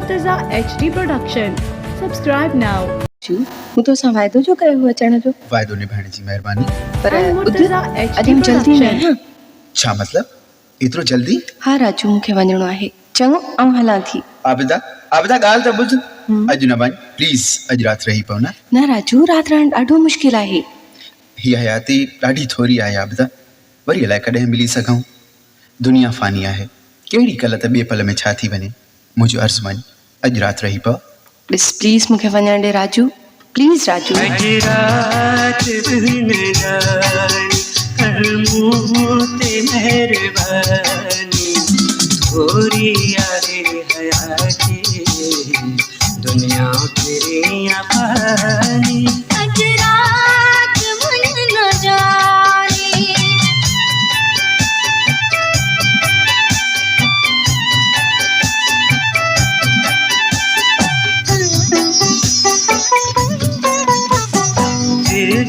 Murtaza HD Production. Subscribe now. હું તો સાં વાયદો જો કર્યો हुआ अचण जो वायदो निभाइण जी महिरबानी। पर I'm Murtaza HD अॼु जल्दी न Production. हाँ छा मतलब एतिरो जल्दी? हाँ राजू मूंखे वञिणो आहे चङो ऐं हलां थी आबिदा आबिदा ॻाल्हि त ॿुध। अॼु न वञ प्लीज़, अॼु राति रही पव न। न राजू राति रहणु ॾाढो मुश्किल आहे। हीअ हयाती ॾाढी थोरी आहे आबिदा, वरी अलाए कॾहिं मिली सघूं। दुनिया फ़ानी आहे, कहिड़ी कल्ह त ॿिए पल में छा थी वञे। मुंहिंजो अर्ज़ु मञ, अॼु राति रही पव। ॾिस प्लीज़ मूंखे वञणु ॾे राजू, प्लीज़ राजू। अॼु राति न जानी कर मूं ते महिरबानी, थोरी आहे हयाती दुनिया तेरी पानी। अॼु राति न जानी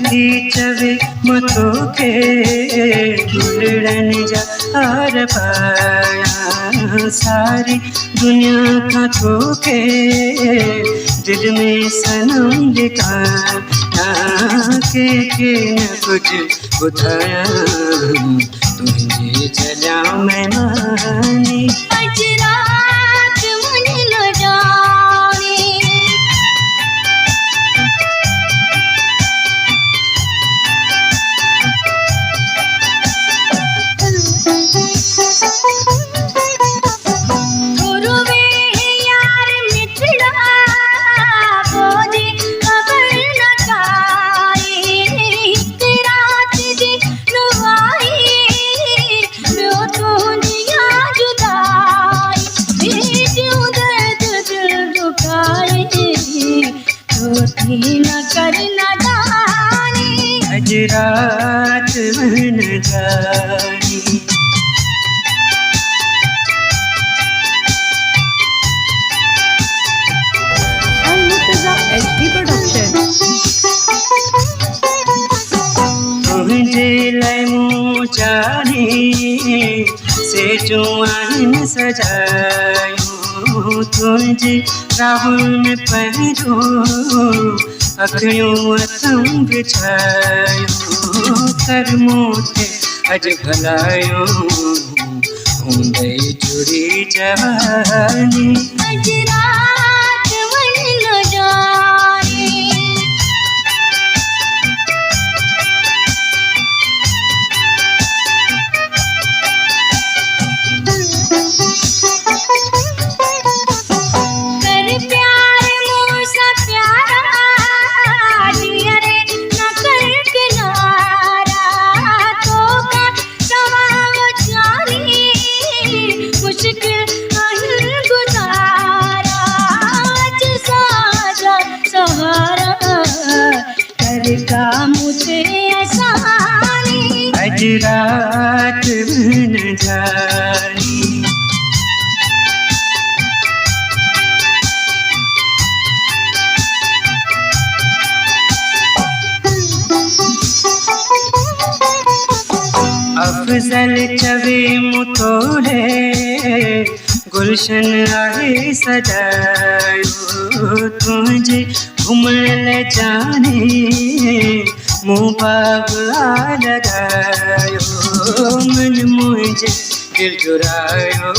थी चवे मतो के भुलड़न जा हार पाया, सारी दुनिया का थोके दिल में सनम लिखाया के न कुछ बुधाया तुझे चलिया मैं मानी। अॼु राति न जानी गुरुवे यार मिठड़ा बोझी खबर न काई, रात जी नुवाई ॿियो तुंहिंजिया जुदाई जूं दर्द दिल दुखाए तो थी न कर न जानी। अॼु राति न जानी I'm Murtaza HD Production. तुझे लाइ मूं चाहे से जो आहिनि सजायूं, तुझे राहुल में पहिरो अखियूं अथम बिछायूं, कर मूं ते अॼु भलायो हूंदे जुड़ी जवानी। अॼु राति न जानी कर प्यार मूंसां प्यारा ॾींहरे न कर किनारा, तोखां सवाइ जानी मुश्किल आहिनि गुज़ारा। अॼु साजा सहारा कर का मुझे आसानी। अॼु राति न जानी अफजल चवे मुतोड़े गुलशन आहे सजायो, तुझे घुमण जाने मूं बाग आ लगायो, मन मुंहिंजे दिल चुरायो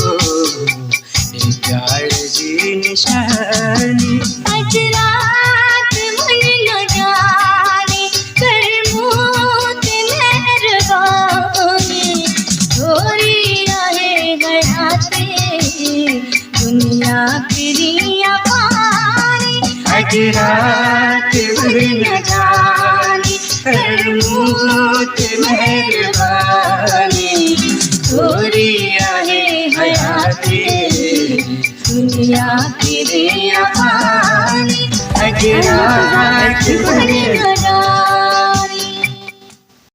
हे प्यार जी निशानी। अॼु राति न जानी कर मूं ते महिरबानी, थोरी आहे हयाती दुनिया तेरी पानी। अॼु राति न जानी कर मूं ते महिरबानी, थोरी आहे हयाती दुनिया तेरी पानी। अॼु राति न जानी